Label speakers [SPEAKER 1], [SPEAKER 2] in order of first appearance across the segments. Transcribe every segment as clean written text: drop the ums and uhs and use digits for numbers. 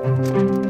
[SPEAKER 1] ค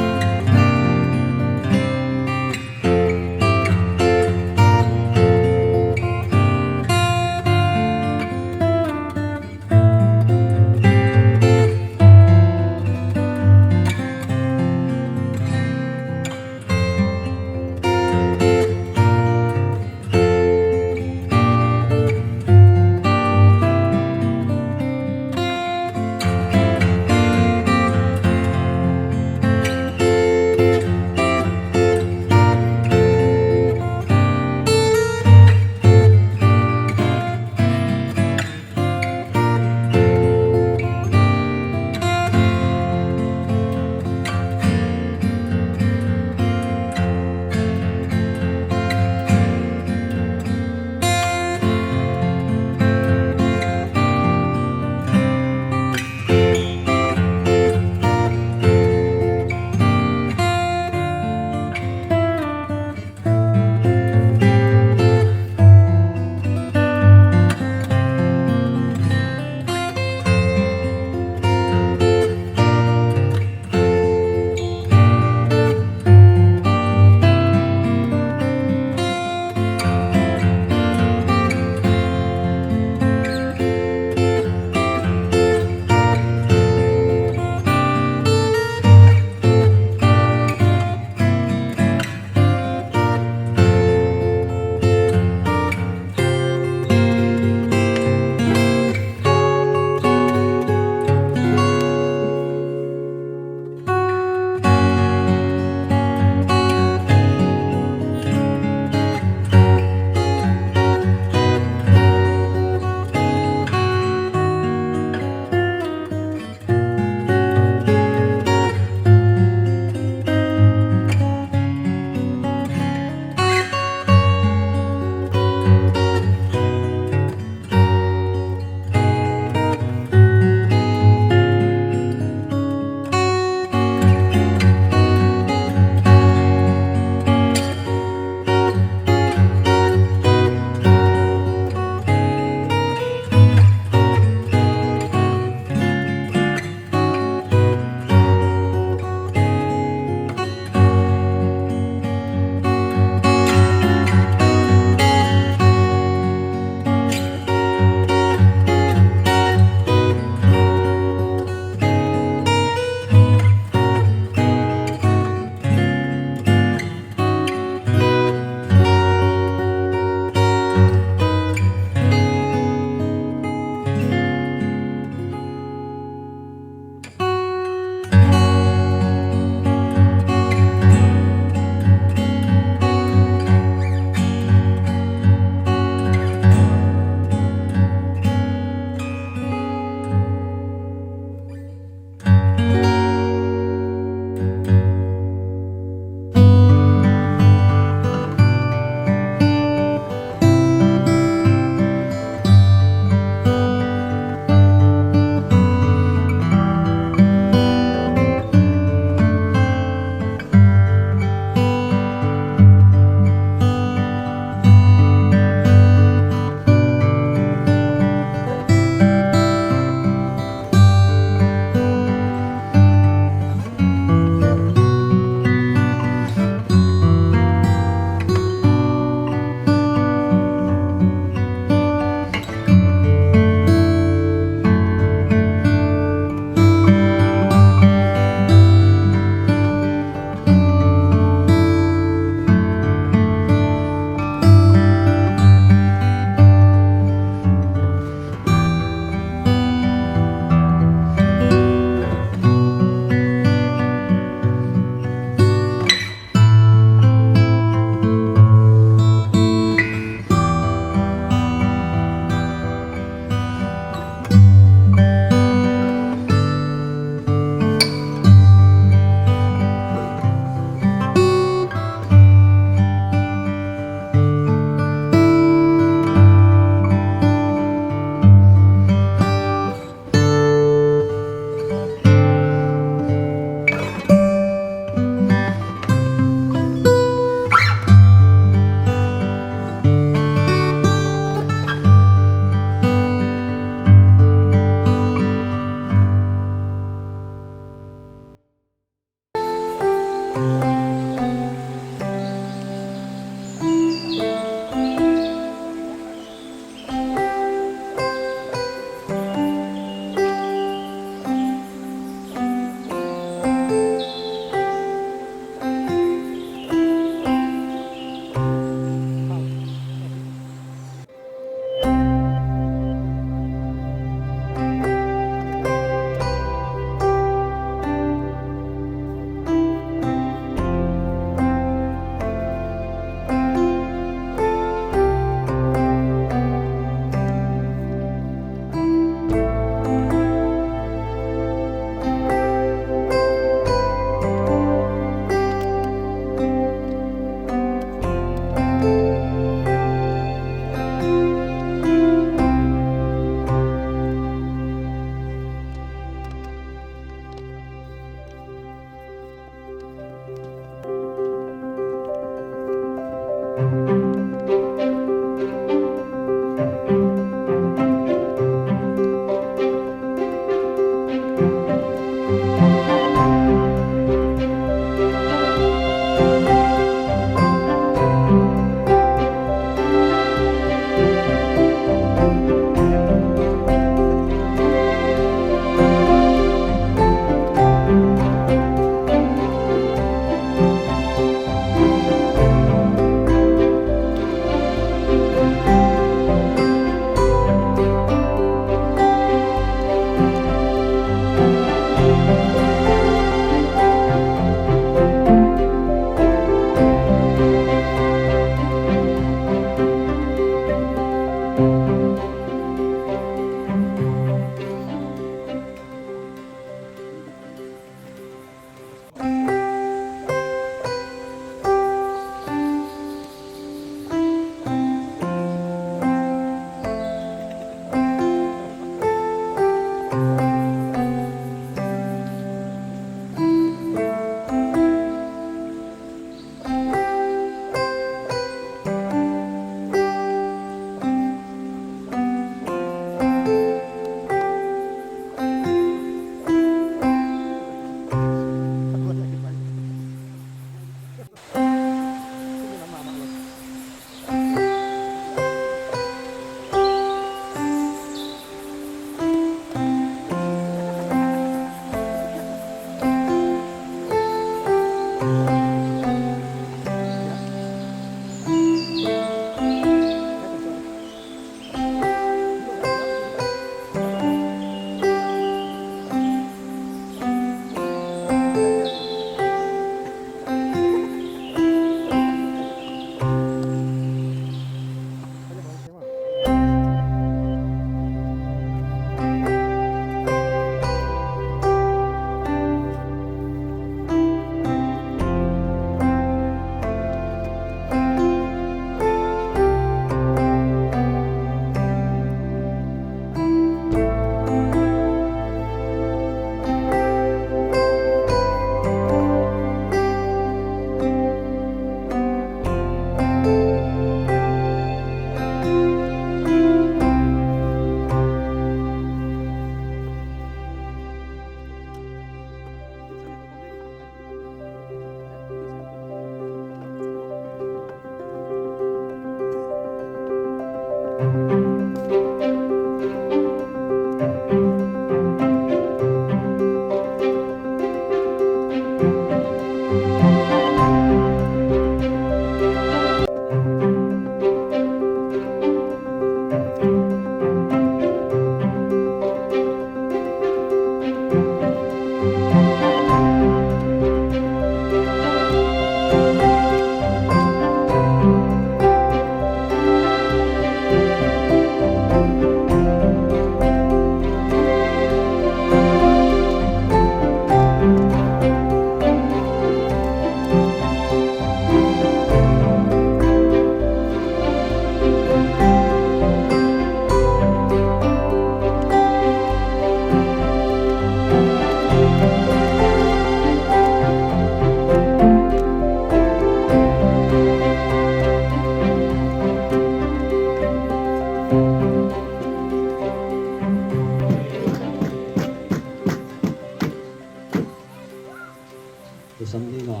[SPEAKER 1] สัมดีงา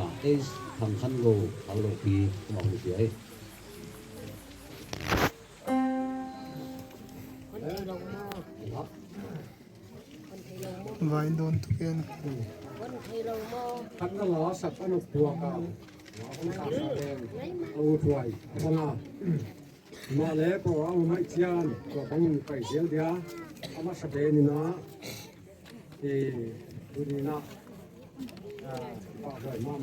[SPEAKER 1] ทางขันโกเอาลงปีมองดูสิไอ้
[SPEAKER 2] ไว้โดนทุกอย่าง
[SPEAKER 3] ทักก็ล้อสับสนุกตัวเก่าล้อของสาวแดงเอาถวยพนามาแล้วก็เอาไม้เชียนก็ต้องไปเสียงเดียวเอามาสเปนนี่นะดูนี่นะก็เลยมา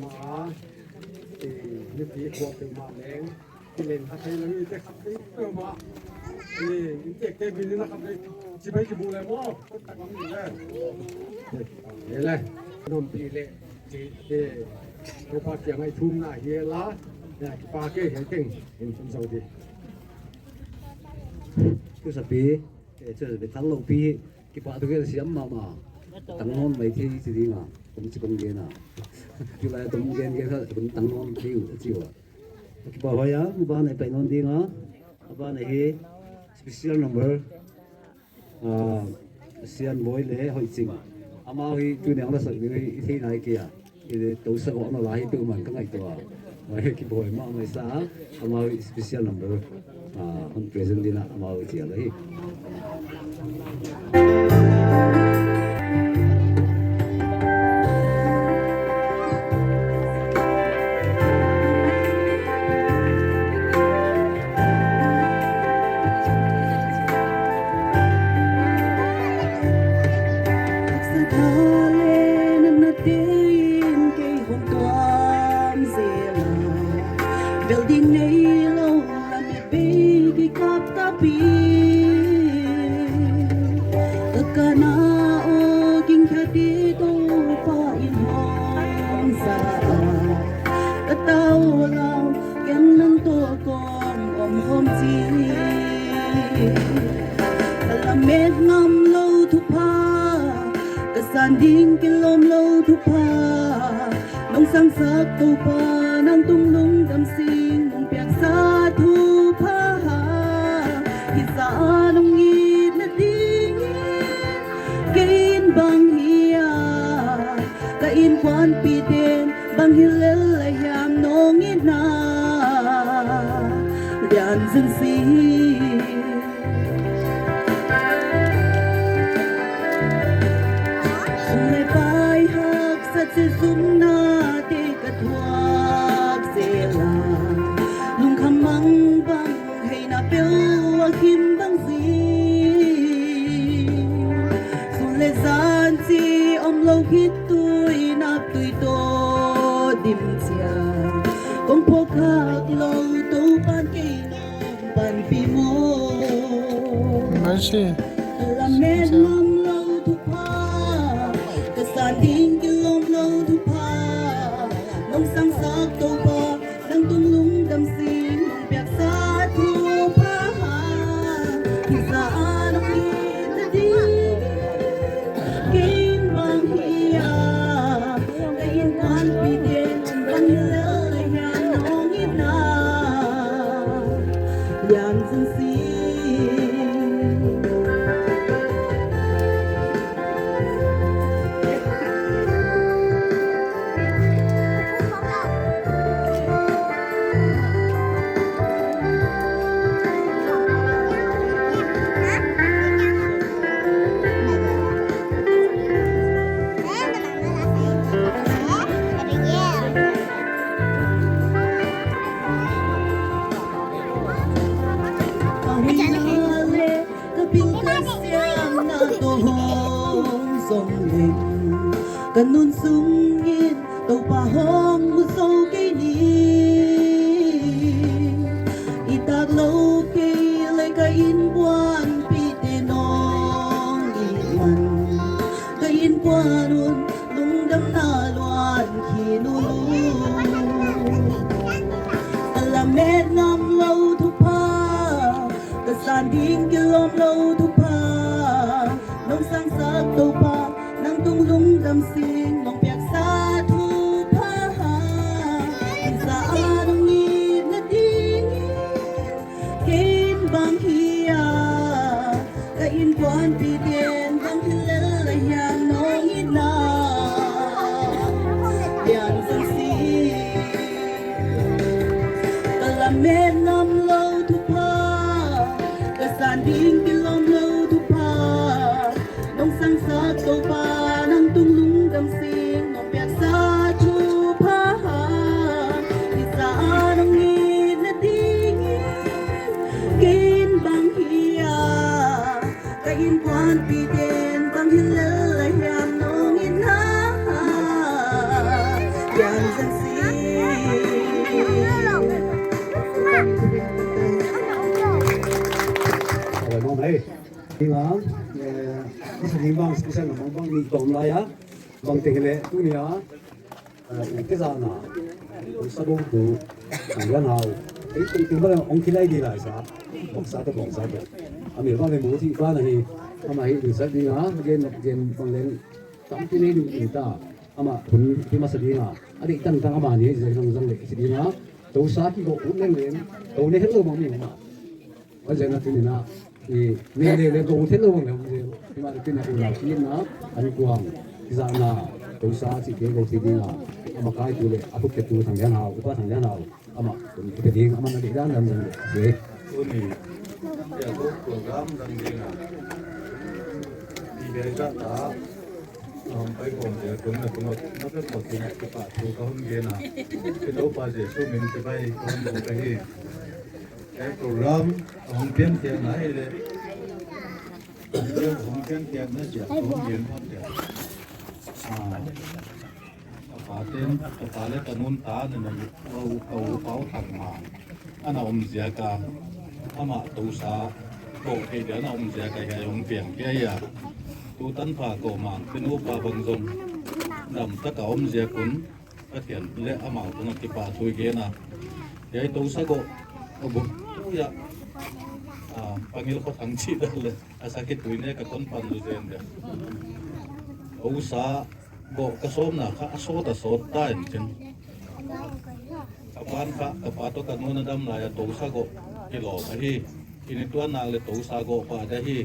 [SPEAKER 3] นี่ปีขวบถึงมาแรงที่เล่นทักให้แล้วนี่จะขับนี่เพื่อมาเจ๊เก็บบินนะครับเลยจิบไปจิบูเลยมั้งก็ตัดมันอยู่แล้วเห็นเลยนนปีเล่จีเราพาเกี่ยงให้ทุ่มหน้าเฮียละเนี่ยปลาเก่งเก่งเห็นชมสวัสดี
[SPEAKER 1] คือสปีจะเป็นทั้งลงปีกี่ปะตัวก็เสียมมาตั้งนอนไม่ที่สิดีงาผมจะบังเกินอยู่แล้วตรงเกินก็เป็นตั้งนอนที่อยู่ที่ว่ากี่ปะว่าอย่างบ้านไหนไปนอนดีงาบ้านไหนspecial number sian boy le hoi ching ama hi tu ne ang sa ni thi nai kia i to sa ko na lai tu man ka ngai to wa he ki boy ma mai sa ama special number on present dina ama chi ala hi
[SPEAKER 4] Building nailo la me bigi kaptapi Takana o ging kadito pa in hong sa Tataw lang yan lang to kong hom chi Kalamed ngam lo thupa Kasanding kilom lo thupa Nong sang sak to pa nang tunglong damsing mong piyak sa tupaha Isa anong ngit na dingin Kain bang hiya Kain kwan pitin Bang hilal ayam nongin na Diyan zinsi Sungai pai hak sa sisum na Kim bang zi Sule zan si om lo hit tui nap tui to dim chia Kong po khak lo to pan kay nong pan pi mo La med ngam lo tu pa Kasan ding kilom lo tu pa Nong sang sak to pa Nang tung lung dam sing Nong piak sa tu pa Kanun sungin tàu pa hong mu so cây ni Itag lâu cây lấy ka in quan pi te nong iwan Ka in quan un lung dam na luan khi nu Alamed ngam lâu thu pa Kasan ding kilom lâu thu pa Nong sang sak tàu pa Nang tunglong damsing mong piyak sa tupaha Sa anong ngid na dingin Kain bang hiya Kain kwan pidin Bang hilal ayan nong ina Yan sa ban pi den bang hin le la yam nong in ha yan san si
[SPEAKER 1] 我弄没，你讲，你是你帮是不是我帮你讲来呀？帮定嘞，对你啊，有几啥呢？有啥都有，然后，定不了on起来的来啥，放啥都放啥的，啊，没帮你冇地方去，啊嘛，有啥你啊，见帮你，当天你有打，啊嘛，คนที่มาแสดงอ่ะอันนี้ตั้งอามาเนี่ยจะต้องสั่งเลยแสดงอ่ะตัวสาที่ก็อุ่นเล่นตัวนี้เห็นเราบ้างมั้ยมา 어제나 들리나 이 내내내도 호텔로 보면 이 말이 그냥 올라오기나 아니고항 기사나 도사지 계고 되기나 아마 가이드를 아프게 두고 상대하고 오빠 상대하고 아마 그때 딩 아마 나게 이런 남자는 예
[SPEAKER 2] 오늘 야구 프로그램 당기나 이베자다ไปก่อนเดี๋ยวผมนัดกดที่ไหนก็ปะดูเขาเย็นอ่ะเป็นโลปาเจช่วงนี้จะไปคนดูไปที่ไอ้โปรแกรมของเพียงเทียนไหนเลยเรื่องของเพียงเทียนนั่นจะของเย็นพอดีปาเต้นปาเล็กนุ่นตาเนี่ยมันเขาถังมาอันนั้นอมเสียการถ้ามาตูซาโกเดี๋ยวนั้นอมเสียการยังอมเปลี่ยนแก่ยาตูตันผ่าโกมันเป็นอุปาบังซงนำตะกอมเสียกุนก็เถียนเละอามาตรงที่ป่าทุยเกนะเดี๋ยวตูซาโกเอาบุญยาpanggil ko tangci dah le asakit tuine ka kon pandu zende usa go kasom na ka asota sota enchen kapan ka kapato kanuna dam la ya to sa go kilo ka hi ini tuan na le to sa go pa da hi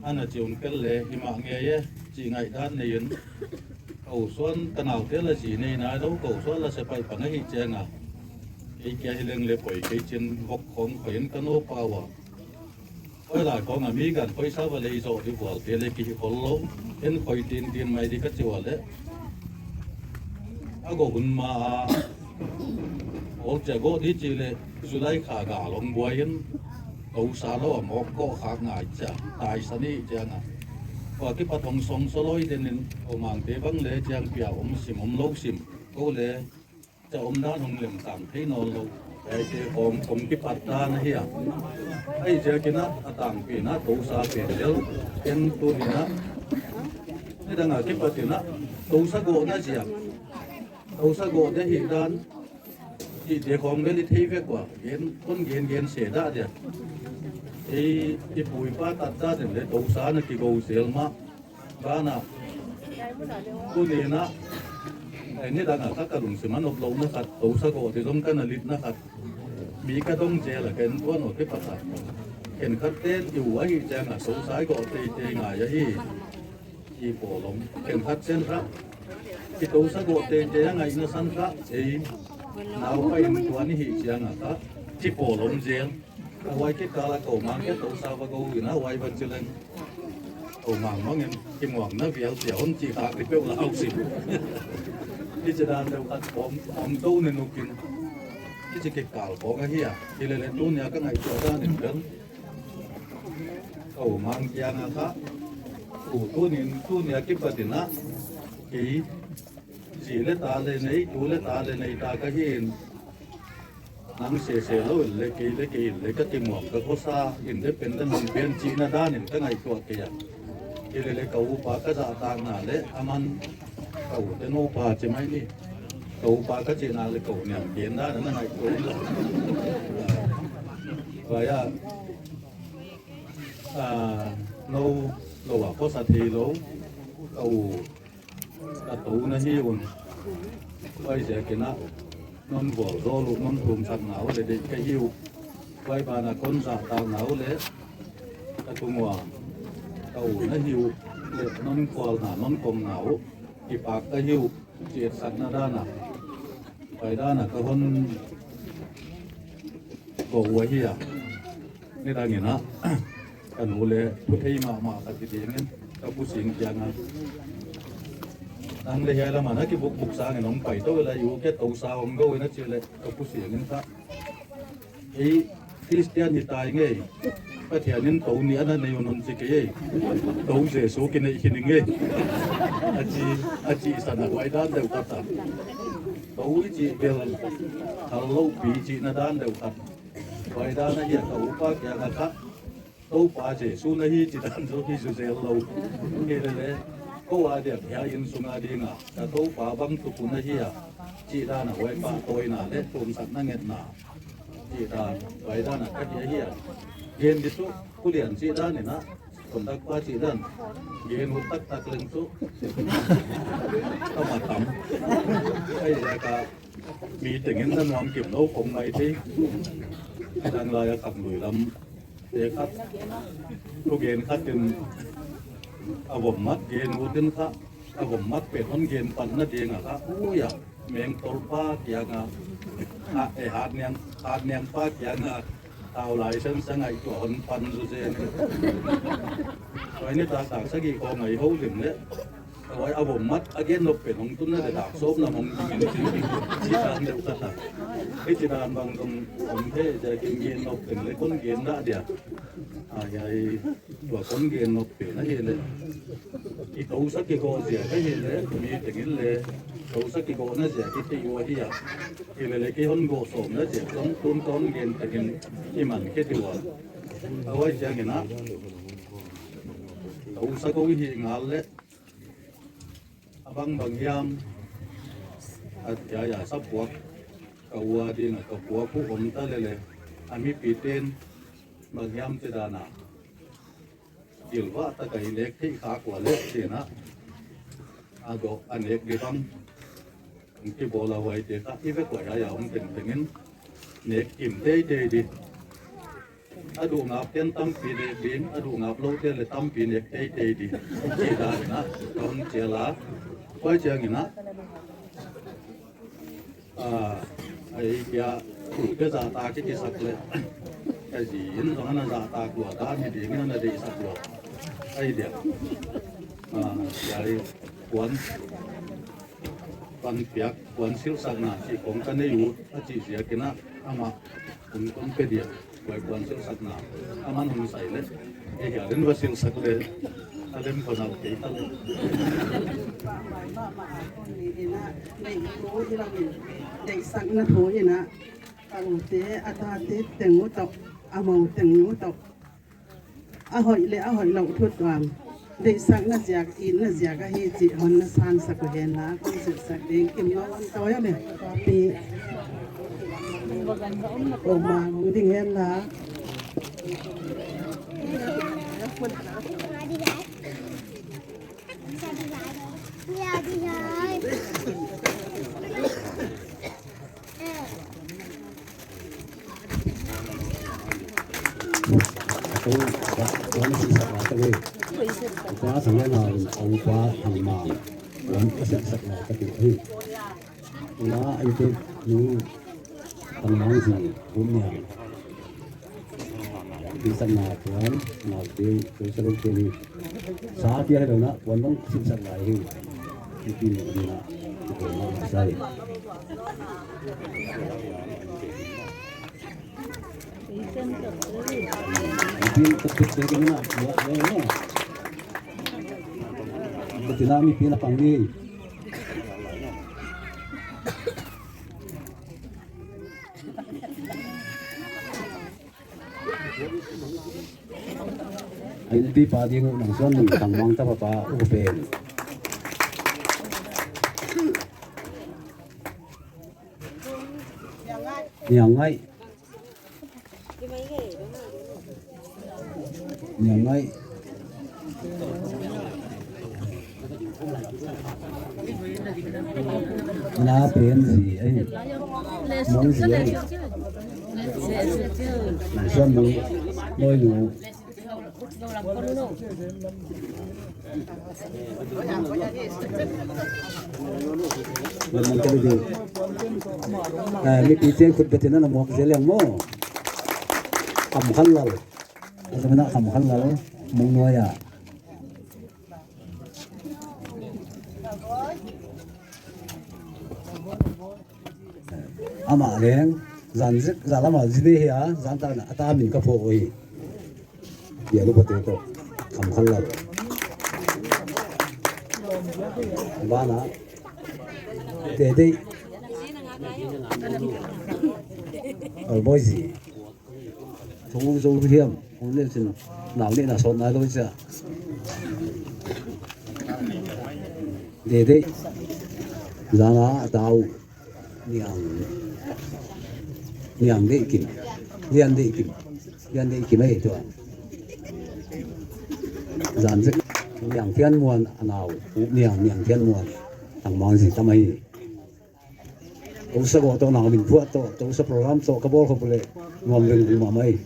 [SPEAKER 2] ana chiun kel le ima nge ye chi ngai dan ne yin au suan tanau te la chi nei na do ko suan la se pai pa ngai chenga ei kia hileng le poi ke chen vok khong khen kano pawa oi lại con à mi gần khơi sao và lấy rồi đi vào tiền lấy cái khổ lỗ đến khơi tiền mày đi cất chiều đấy à gỗ hùn mà ổ trẻ gỗ đi chỉ là dù đây khả gà lòng bùi yên ấu xa đó mà có khác ngại chả tài sản đi chàng à và cái bắt hồng sông số lối đến nên ổ màng tế vắng lệ chàng bèo ôm lâu xìm cô lệ cho ôm đá hồng liềm cảm thấy nó lâuไอ้เจ้าผมคิดปัตตานะเฮียไอ้เจ้ากินนะต่างปีนะตัวสาเปลี่ยนเดี๋ยวเป็นตัวนี้นะนี่ดังอ่ะคิดปัตตินะตัวสะโกนะเสียตัวสะโกได้หินด้านที่เดี๋ยวของเบลิทีเวกว่าเย็นต้นเย็นเสียได้เดียวไอ้ปุ๋ยป้าตัดได้เดี๋ยวตัวสานะกี่โกเสียมาบ้านะตัวนี้นะไอ้นี่ดังอ่ะถ้ากระดุมสิมันอบรมนะครับตัวสะโกที่ต้องกันลิดนะครับมีกระต้องเจละกันตัวหนูที่ปัสสาวะเห็นคัดเต้นอยู่ไอ้แจงอ่ะตัวซ้ายก็เตะง่ายยี่ปอลงเห็นคัดเส้นครับที่ตัวสะโกเตะยังไงนั่นสั้นครับไอ้เราไปตัวนี้หิแจงอ่ะครับที่ปอลงเจงเอาไว้ที่กาลเก่ามาแค่ตัวสาวก็อยู่นะไว้บรรจุเลยเอามาเมื่อไงที่หมวกนั่นเบี้ยวเสียวจีขาที่เปี้ยวเราสิที่จะได้เร็วกันผมตู้ในนุกินที่จะเก็บกาลของไอ้เหี้ยที่เลยตู้เนี่ยก็ไงตัวด้านหนึ่งเดิมโอ้มังยานะครับโอ้ตู้เนี่ยเก็บปฏินะกี่สีเลตาเลยในตู้เลตาเลยในตาก็เห็นนังเสียแล้วเลยกี่ก็ติมหมอกก็โคซาอินได้เป็นตั้งเปลี่ยนจีน่าด้านหนึ่งก็ไงตัวเกียร์ที่เลยเขาปากก็จะต่างหน้าเลยอามันเขาจะโนปาใช่ไหมนี่เขาปากก็เจนาเลยเขาเนี่ยเห็นได้นั่นไงตัวนี้ว่าโนว่าโคสัตย์โลเขาตะตูนะฮิวไว้เสียกินนะนนบัวโรลุนนภูมิสักหนาวเลยเด็กก็ฮิวไว้บานาคนสาตาหนาวเลยตะตุงว่าเขานะฮิวเลยนนควอลหนานนกลมหนาวอีปากก็หิวเจียดสักหน้าด้านน่ะไปด้านน่ะก็คนบอกว่าเฮียนี่ได้เงี้ยนะกันหูเลยพุทธิมาปฏิเดียงั้นก็ผู้สิงอย่างนั้นนั่งเลยเฮียละมานะที่บุกสางน้องไปโตเวลาอยู่แค่ตัวสาวมันก็เว้นนั่นเชียวเลยก็ผู้สิงงั้นครับไอ้คริสเตียนที่ตายไง ก็เทียนินโตนี้นั่นในนนสิเกย์โตเสียสูกินในขินิงเองอาจีสนักไว้ด้านเดียวกันโตวิจิเบลฮัลโหลปีจีนด้านเดียวกันไว้ด้านนั้นอย่างตัวป้าแกนะครับโตป้าเจสูนฮีจีด้านสุที่สุเซลโลเกลเลยก็ว่าเดี๋ยวพยายินสุนาดีงาแต่โตป้าบังตุกุนฮีอ่ะจีด้านไว้ป้าโตยนาเล็ดตุนสักนั่งเงินนาจีด้านไว้ด้านก็เฮียเย็นดิสุกุเลียนจีด้านนี่นะคนตักป้าจีด้านเย็นหุ่นตักเล่นสุต้องมาทำไอ้ยากามีแต่เงินนั่นวางเก็บโน้ตคงไม่ที่ดังลายขับหนุ่ยลำเด็กครับลูกเย็นคัดจนเอาผมมัดเย็นหุ่นครับเอาผมมัดเป็ดห้องเย็นปั่นนั่นเองอะครับโอ้ยแมงตอลป้าเกียงอ่ะไอหาดเนียงป้าเกียงอ่ะเต่าไหลเส้นสังไอตัวคนปั่นสุดเซนไว้นี่ตาต่างสักกี่คนไอเขาถึงเนี่ยไว้เอาผมมัดอาเกนนกเป็ดของตุ้นนั่นแต่ดาบโซมนะมองยิงจริงจีดานเดียวกันไอจีดานบางตรงผมเท่จะกินเย็นนกเป็นเลยคนเย็นได้เดียวใหญ่ตัวคนเย็นนกเป็นนั่นเองเลยอีตัวสักกี่คนเสียก็เห็นเลยมีแต่เงินเลยตัวสักกี่คนนั่นเสียที่ที่อยู่ที่อ่ะที่เลยกี่คนโกสมนั่นเสียต้องตุ้นต้นเย็นแต่เงินที่มันแค่ที่ว่าเอาไว้จะเงินนะตัวสักก็วิธีงานเลยbang yam ya support kawa din ka puwa pu omta lele ami piten bang yam te dana gilwa ta kai lek thi kha kwa lek te na ago anek ge bang ki bola wai te ka ive kwa ya om ten tengen nek kim te te di adu ngap ten tam pi le bin adu ngap lo te le tam pi nek te te di chi da na ton chela quay chơi gì nữa ấy cái giả ta cái sạc lên cái gì nó là giả ta của ta thì đi nó là đi sạc của ấy đẹp cái quán piak quán siêu sạc nào chỉ có cái này u chỉ gì cái nào ama cũng cái đẹp quay quán siêu sạc nào ama không sai lên cái giờ đến vào siêu sạc lên alam ko na okay tal
[SPEAKER 4] dei sang na tho ina ang te ata te tengu tok amau tengu tok a hoi lo thut wam dei sang na jak in na jak a hi chi hon na san sa ko hen la ko se sak ding kim no an to ya ne pi o ma ding hen la
[SPEAKER 1] quán sĩ sạc là cái quá thằng em nào ông quá thằng mà quán sĩ sạc là cái kiểu gì đó anh tôi những thằng nói gì cũng nhà đi sạc là quán nào tiêu tôi sẽ không tiêu đi xá kia hay đâu nữa quán vẫn sĩ sạc lại thì đi đi là để nó sai pin tepuk dia kena buat dia ni. Betul lah, pin apa ni? Ini padi ngu nangson tangmang ta papa upen. Yang ngai. Nhà ngay là tiền gì ấy món gì ấy xuân mừng đôi ngủ mình cái gì mấy tiếng khuyết bật nó một cái liền mô cầm khăn rồi sao nó cầm khăn rồi mong nuôi à ama leng zan zik zala ma zide ya zan ta na ta min ka pho oi dia lu pati to kam khalap bana de boys thu hiểm cũng nên xin nào nên là son này thôi chứ để ra nó tao nhàng để kìm liên để kìm ấy thôi dàn dứt nhàng thiên muôn nào nhàng thiên muôn thằng mong gì tao mày cũng sẽ có tao nào mình phượt tao sẽ program tao cái bol không lệ ngon rừng mà mày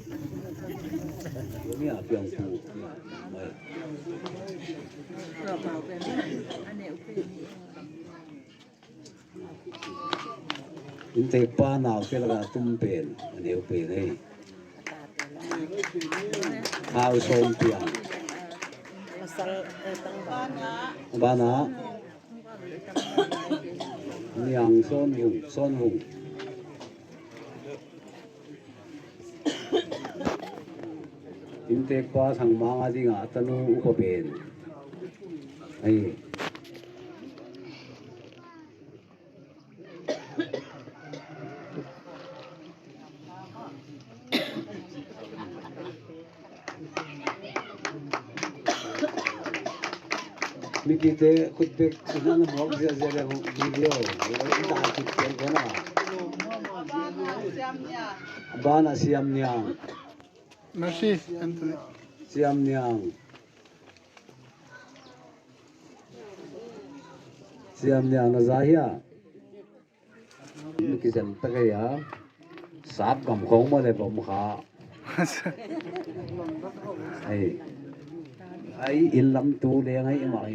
[SPEAKER 1] in te pa nào cái là tum pen nếu pen này hao sôm piang bana niang son hùng in te pa thằng mang gì ngã tanu ko pen ai Mikite kutbek sunan mok dia dia video ida kutbek kena bana siam niang
[SPEAKER 5] Merci, Anthony.
[SPEAKER 1] siam niang na zahia mikisen takaya sap gam khong ma le bom kha ai in lam tu le ngai mai